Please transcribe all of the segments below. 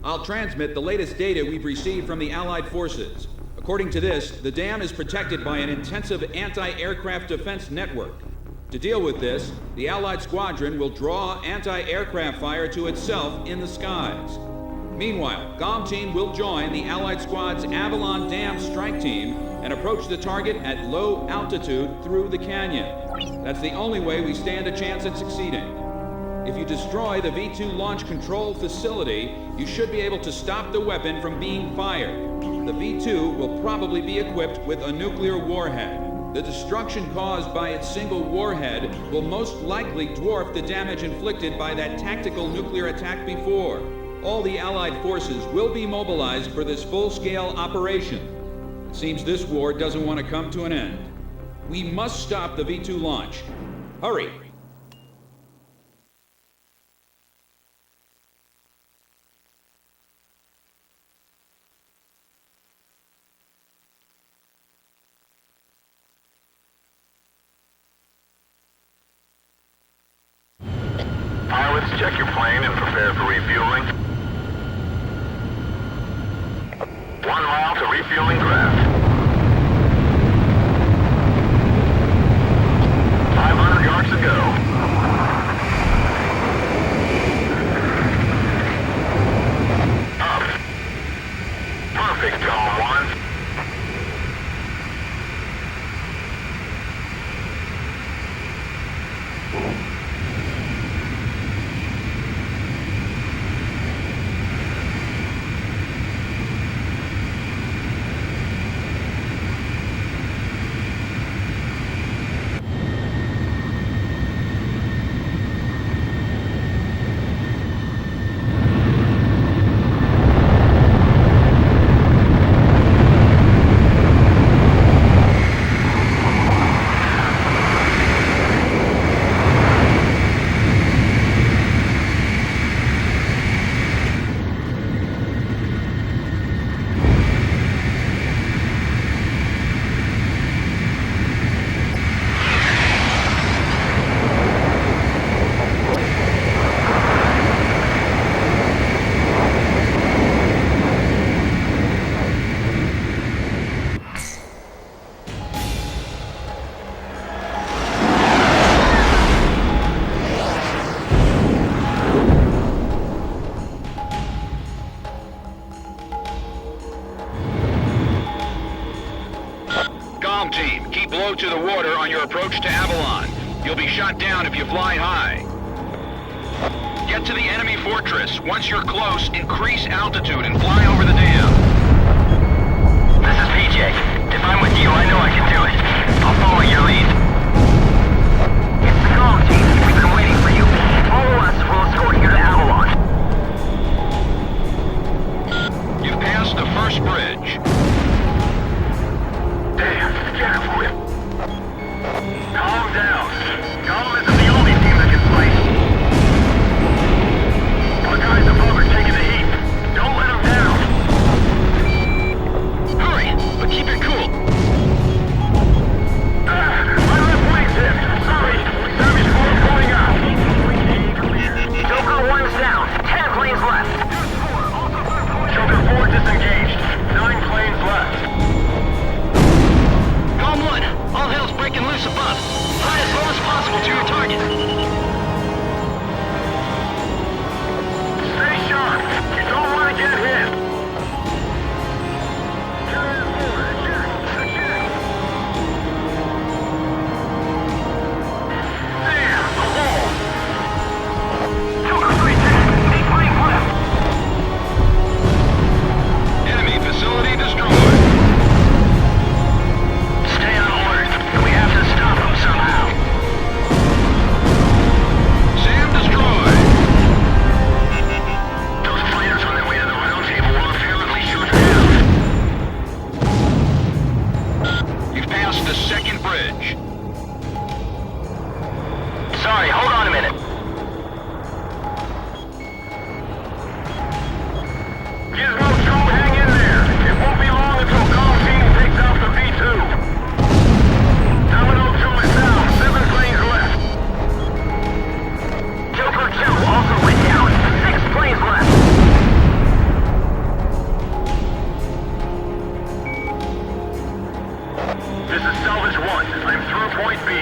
I'll transmit the latest data we've received from the Allied forces. According to this, the dam is protected by an intensive anti-aircraft defense network. To deal with this, the Allied squadron will draw anti-aircraft fire to itself in the skies. Meanwhile, GOM team will join the Allied squad's Avalon Dam strike team and approach the target at low altitude through the canyon. That's the only way we stand a chance at succeeding. If you destroy the V-2 launch control facility, you should be able to stop the weapon from being fired. The V-2 will probably be equipped with a nuclear warhead. The destruction caused by its single warhead will most likely dwarf the damage inflicted by that tactical nuclear attack before. All the Allied forces will be mobilized for this full-scale operation. It seems this war doesn't want to come to an end. We must stop the V-2 launch. Hurry! Pilots, check your plane and prepare for refueling. 1 mile to refueling craft. 500 yards to go. Up. Perfect, Coma 1. Team, keep low to the water on your approach to Avalon. You'll be shot down if you fly high. Get to the enemy fortress. Once you're close, increase altitude and fly over the dam. This is PJ. If I'm with you, I know I can do it. I'll follow your lead. It's the GOM team. We've been waiting for you. Follow us. We'll escort you to Avalon. You've passed the first bridge. Careful. Calm down. GOM isn't the only team that can fight. Our guys above are taking the heat. Don't let them down. Hurry, but keep it cool. My left wing's hit. Sorry. Savage squad pulling out. Joker 1's down. 10 planes left. Joker 4 disengaged. 9 planes left. All hell's breaking loose above. Fly as low as possible to your target. Stay sharp. You don't want to get hit. Damn, the wall. Joker 3 dead. 8 planes left. Enemy facility destroyed. Stay on alert. We have to stop them somehow. Sam destroyed. Those fighters on their way to the round table will apparently shoot down. You've passed the second bridge. Sorry, hold on a minute. Gizmo 2, hang in there. It won't be long until GOM team takes out the V2. Domino 2 is down. 7 planes left. Joker 2 also went down. 6 planes left. This is Salvage 1. I'm through Point B.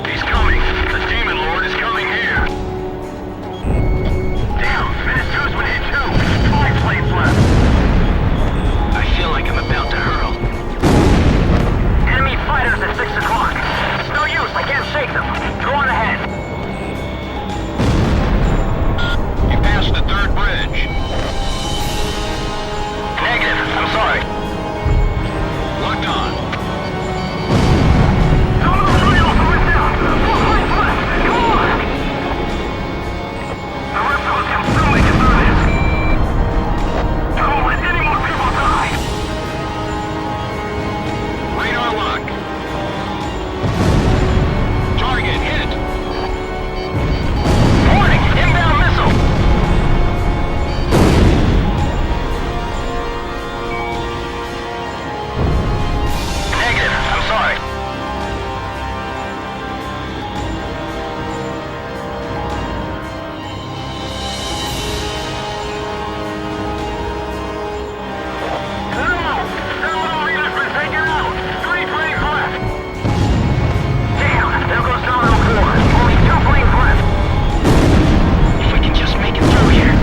He's coming. The Demon Lord is coming here. Damn, Menace 2's been hit too. 5 planes left. I feel like I'm about to hurl. Enemy fighters at 6 o'clock. It's no use, I can't shake them. Go on ahead. You passed the third bridge. Negative, I'm sorry. Locked on. No, you also went down. 4 planes left. Come on. The rest of us can still make it through this. Don't let any more people die. Radar lock. Target hit. Warning, inbound missile. Negative, I'm sorry. No! Terminal leader's been taken out! 3 planes left! Damn, there goes Terminal 4. Only 2 planes left. If we can just make it through here.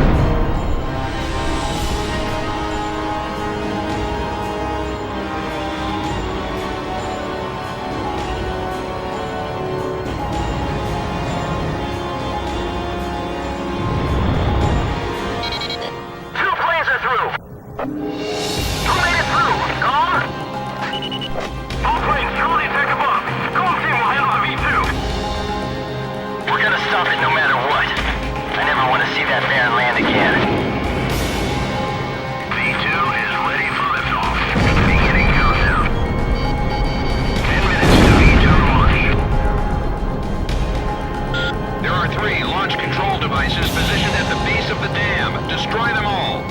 Two planes are through! Who made it through? Gone? All planes, currently attack above. Comm team will handle the V2. We're gonna stop it no matter what. I never want to see that Baron land again. V2 is ready for liftoff. Beginning countdown. 10 minutes to V2 launch. There are 3 launch control devices positioned at the base of the dam. Destroy them all.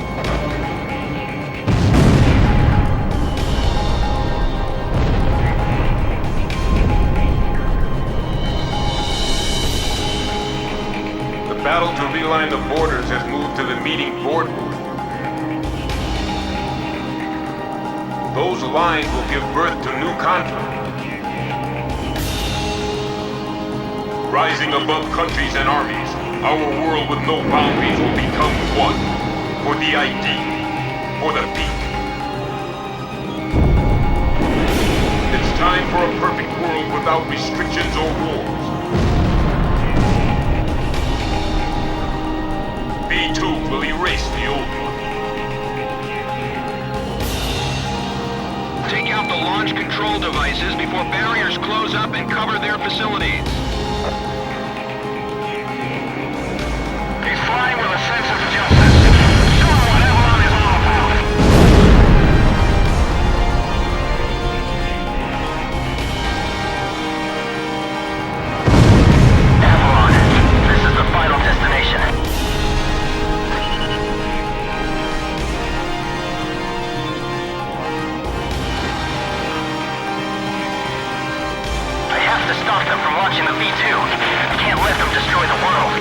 The battle to realign the borders has moved to the meeting boardroom. Those lines will give birth to new conflict. Rising above countries and armies, our world with no boundaries will become one. For the ID, for the people. It's time for a perfect world without restrictions or wars. B2 will erase the old one. Take out the launch control devices before barriers close up and cover their facilities. He's flying with a sense of justice. Show him what Avalon is all about. Avalon, this is the final destination. I have to stop them from launching the V2. I can't let them destroy the world.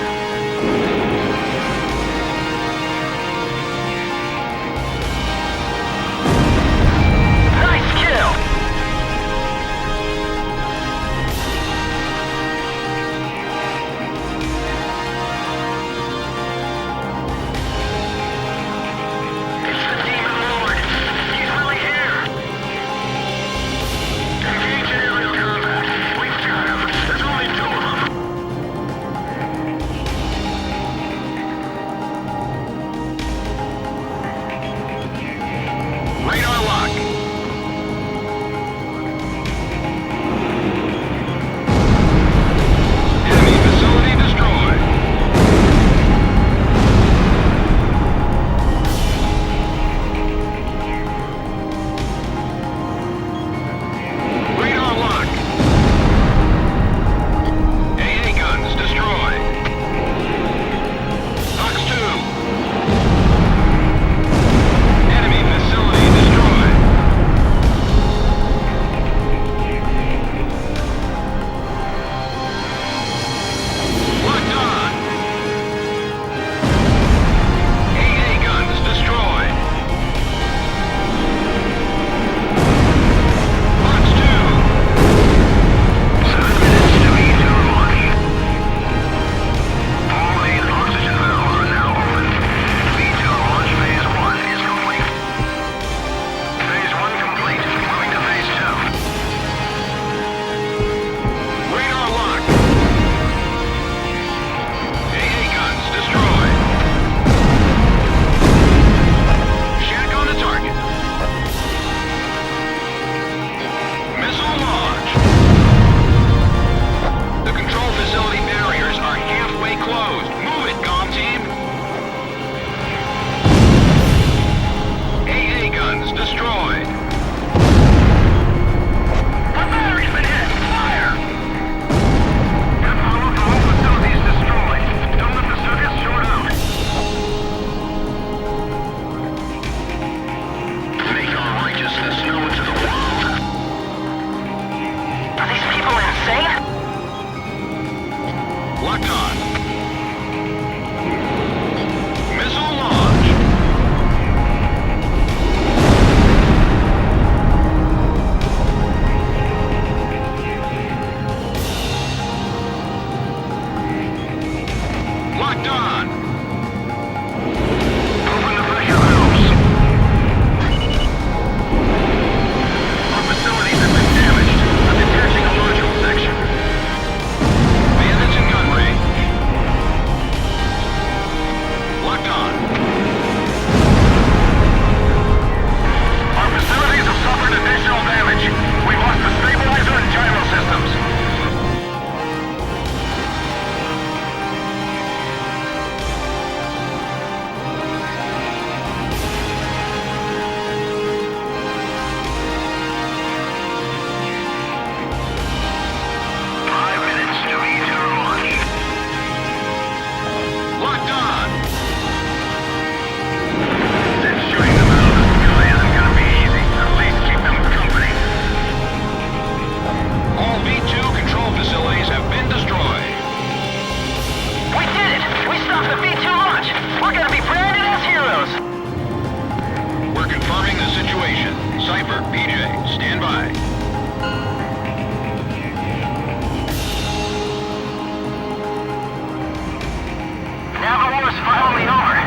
Over. PJ, stand by. Navarro's finally over.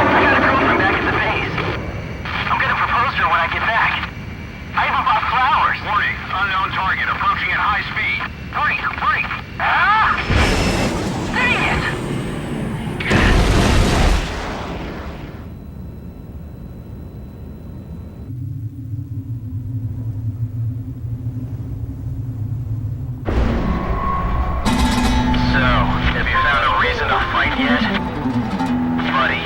I got a girlfriend back at the base. I'm gonna propose to her when I get back. I even bought flowers. Warning, unknown target approaching at high speed. Break! Ah! Dang it! So, have you found a reason to fight yet? Buddy.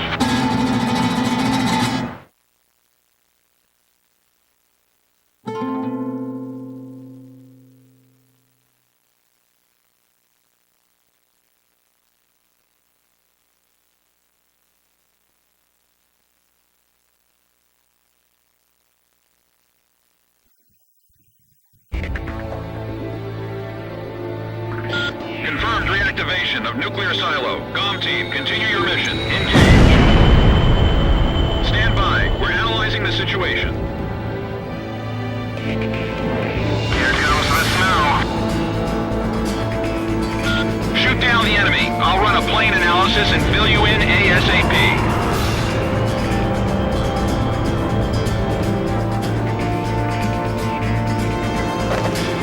Confirmed reactivation of nuclear silo. GOM team, continue your mission. Engage. Stand by. We're analyzing the situation. Here comes the snow. Shoot down the enemy. I'll run a plane analysis and fill you in ASAP.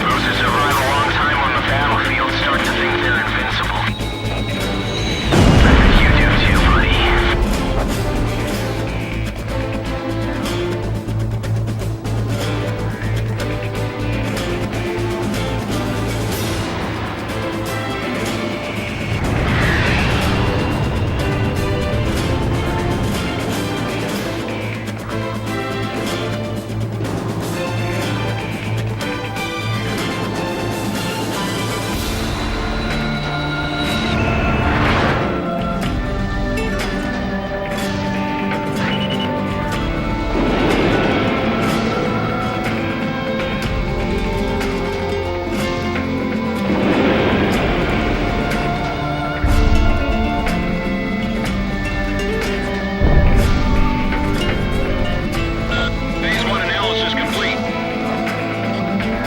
Those who survive a long time on the battlefield start to think they're invincible. I think you do too, buddy. Phase 1 analysis complete.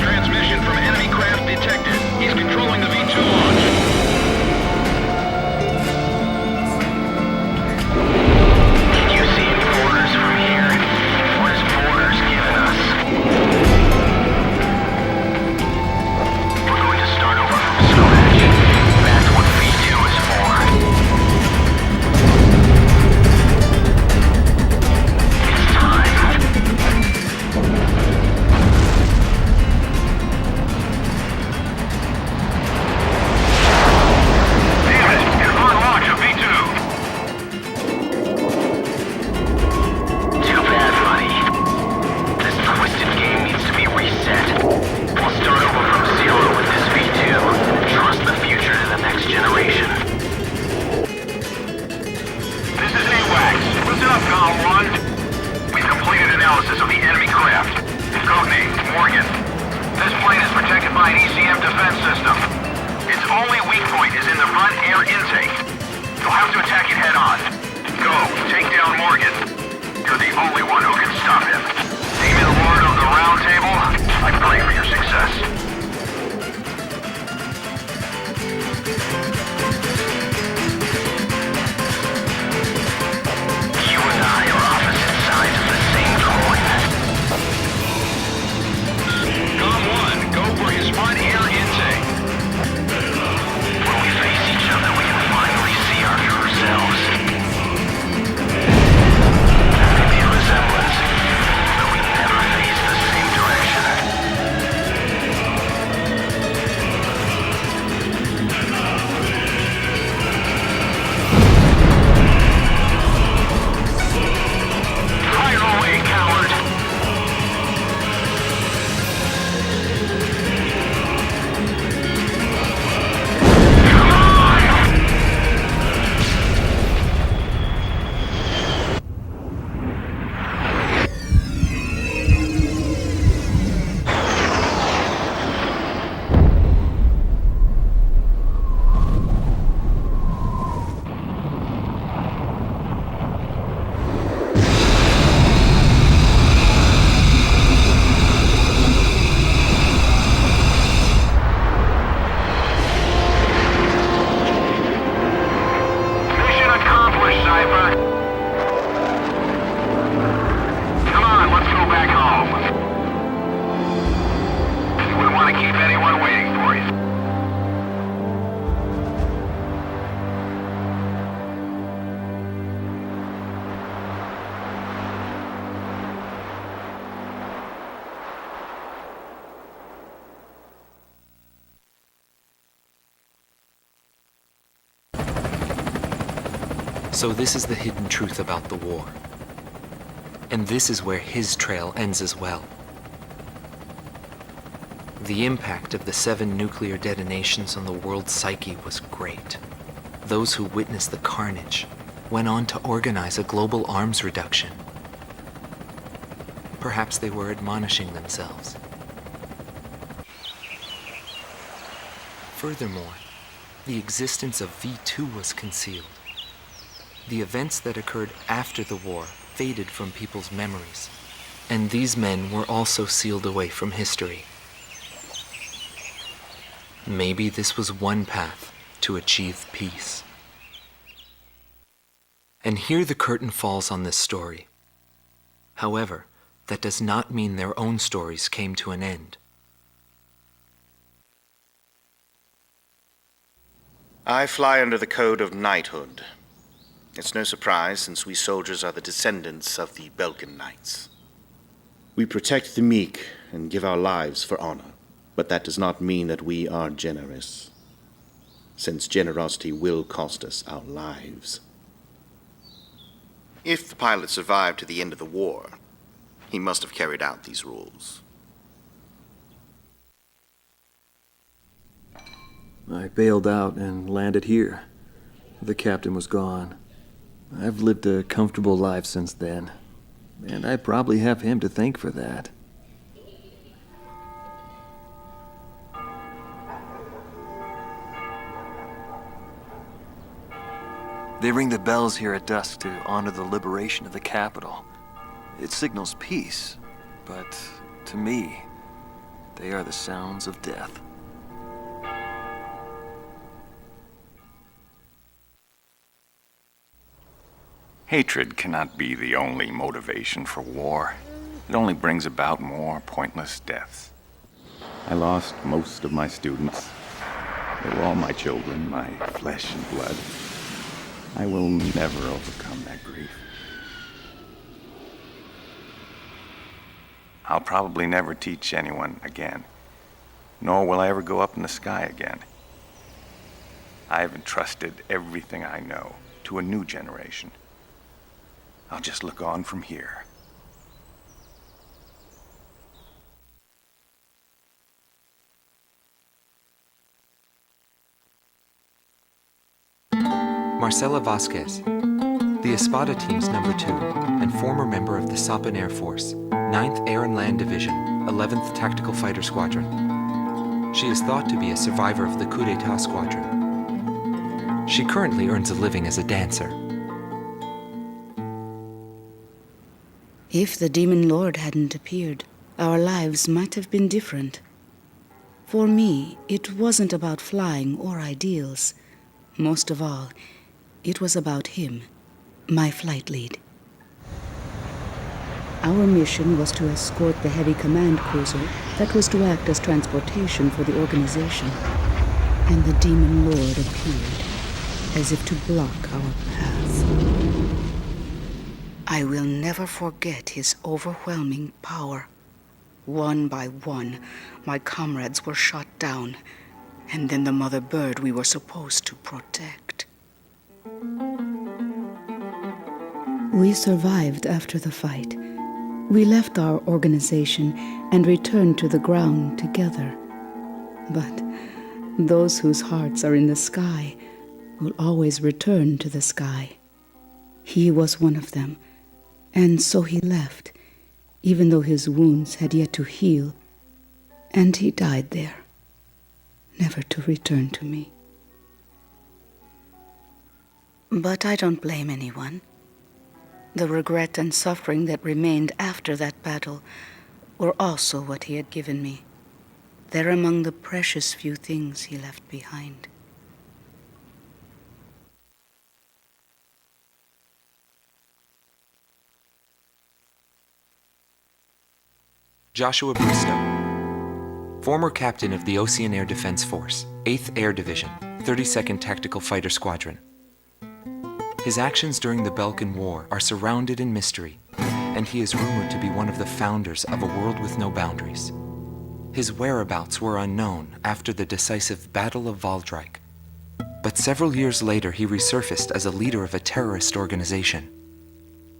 Transmission from enemy craft detected. He's controlling the V2 launch. Can you see any borders from here? What is borders giving us? We're going to start over from scratch. That's what V2 is for. It's time. Damn it! Confirmed launch of V2. Too bad, buddy. This twisted game needs to be reset. We'll start over from zero with this V2. Trust the future to the next generation. This is AWACS. Listen up, GOM 1. We've completed analysis of the enemy craft. Its codename, Morgan. This plane is protected by an ECM defense system. Its only weak point is in the front air intake. You'll have to attack it head-on. Go, take down Morgan. You're the only one who can stop him. Demon Lord of the Round Table, I pray for your success. You and I are opposite sides of the same coin. GOM 1, go for his front air intake. When we face each other, we can finally see our true selves. So this is the hidden truth about the war. And this is where his trail ends as well. The impact of the 7 nuclear detonations on the world's psyche was great. Those who witnessed the carnage went on to organize a global arms reduction. Perhaps they were admonishing themselves. Furthermore, the existence of V2 was concealed. The events that occurred after the war faded from people's memories, and these men were also sealed away from history. Maybe this was one path to achieve peace. And here the curtain falls on this story. However, that does not mean their own stories came to an end. I fly under the code of knighthood. It's no surprise, since we soldiers are the descendants of the Belkan Knights. We protect the meek and give our lives for honor, but that does not mean that we are generous, since generosity will cost us our lives. If the pilot survived to the end of the war, he must have carried out these rules. I bailed out and landed here. The captain was gone. I've lived a comfortable life since then, and I probably have him to thank for that. They ring the bells here at dusk to honor the liberation of the capital. It signals peace, but to me, they are the sounds of death. Hatred cannot be the only motivation for war. It only brings about more pointless deaths. I lost most of my students. They were all my children, my flesh and blood. I will never overcome that grief. I'll probably never teach anyone again, nor will I ever go up in the sky again. I have entrusted everything I know to a new generation. I'll just look on from here. Marcela Vasquez, the Espada Team's number 2 and former member of the Sapan Air Force, 9th Air and Land Division, 11th Tactical Fighter Squadron. She is thought to be a survivor of the coup d'etat squadron. She currently earns a living as a dancer. If the Demon Lord hadn't appeared, our lives might have been different. For me, it wasn't about flying or ideals. Most of all, it was about him, my flight lead. Our mission was to escort the heavy command cruiser that was to act as transportation for the organization. And the Demon Lord appeared, as if to block our path. I will never forget his overwhelming power. One by one, my comrades were shot down, and then the mother bird we were supposed to protect. We survived after the fight. We left our organization and returned to the ground together. But those whose hearts are in the sky will always return to the sky. He was one of them. And so he left, even though his wounds had yet to heal, and he died there, never to return to me. But I don't blame anyone. The regret and suffering that remained after that battle were also what he had given me. They're among the precious few things he left behind. Joshua Bristow, former captain of the Ocean Air Defense Force, 8th Air Division, 32nd Tactical Fighter Squadron. His actions during the Belkan War are surrounded in mystery, and he is rumored to be one of the founders of a world with no boundaries. His whereabouts were unknown after the decisive Battle of Valdreich. But several years later, he resurfaced as a leader of a terrorist organization.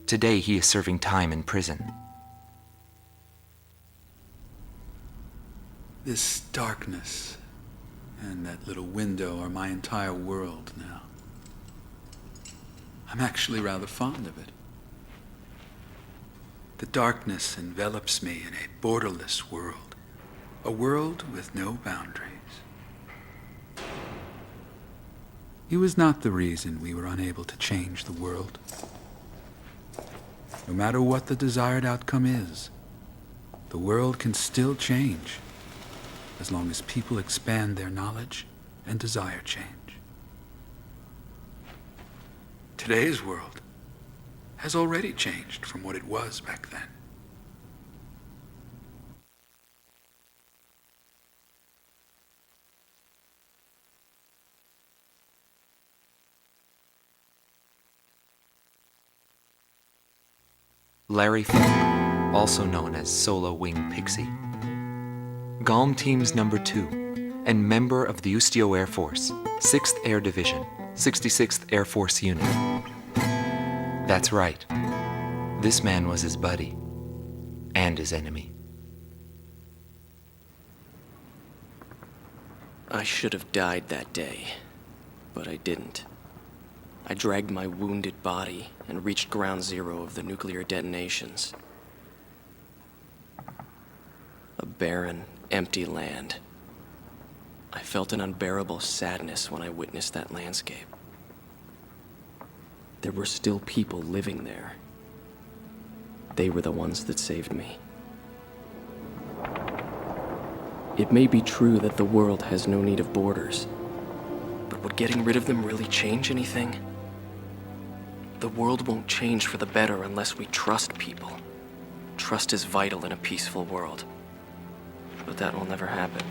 Today, he is serving time in prison. This darkness and that little window are my entire world now. I'm actually rather fond of it. The darkness envelops me in a borderless world, a world with no boundaries. He was not the reason we were unable to change the world. No matter what the desired outcome is, the world can still change, as long as people expand their knowledge and desire change. Today's world has already changed from what it was back then. Larry Falk, also known as Solo Wing Pixie. GALM Team's number 2, and member of the Ustio Air Force, 6th Air Division, 66th Air Force Unit. That's right. This man was his buddy, and his enemy. I should have died that day, but I didn't. I dragged my wounded body and reached ground zero of the nuclear detonations. A barren, empty land. I felt an unbearable sadness when I witnessed that landscape. There were still people living there. They were the ones that saved me. It may be true that the world has no need of borders, but would getting rid of them really change anything? The world won't change for the better unless we trust people. Trust is vital in a peaceful world. But that will never happen.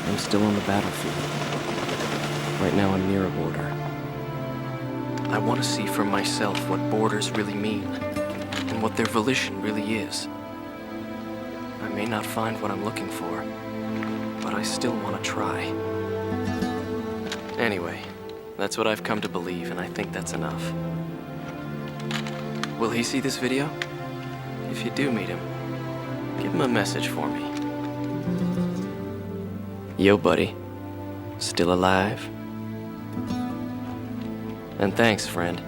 I'm still on the battlefield. Right now I'm near a border. I want to see for myself what borders really mean, and what their volition really is. I may not find what I'm looking for, but I still want to try. Anyway, that's what I've come to believe, and I think that's enough. Will he see this video? If you do meet him, give him a message for me. Yo, buddy. Still alive? And thanks, friend.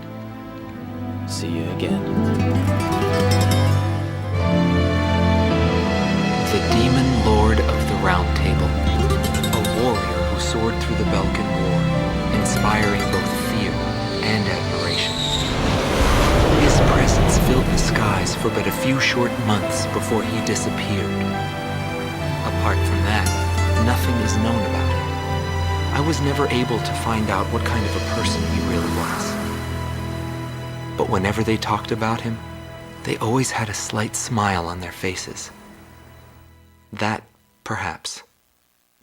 See you again. The Demon Lord of the Round Table. A warrior who soared through the Belkan War, inspiring both fear and admiration. His presence filled the skies for but a few short months before he disappeared. Apart from that, nothing is known about him. I was never able to find out what kind of a person he really was. But whenever they talked about him, they always had a slight smile on their faces. That, perhaps,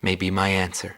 may be my answer.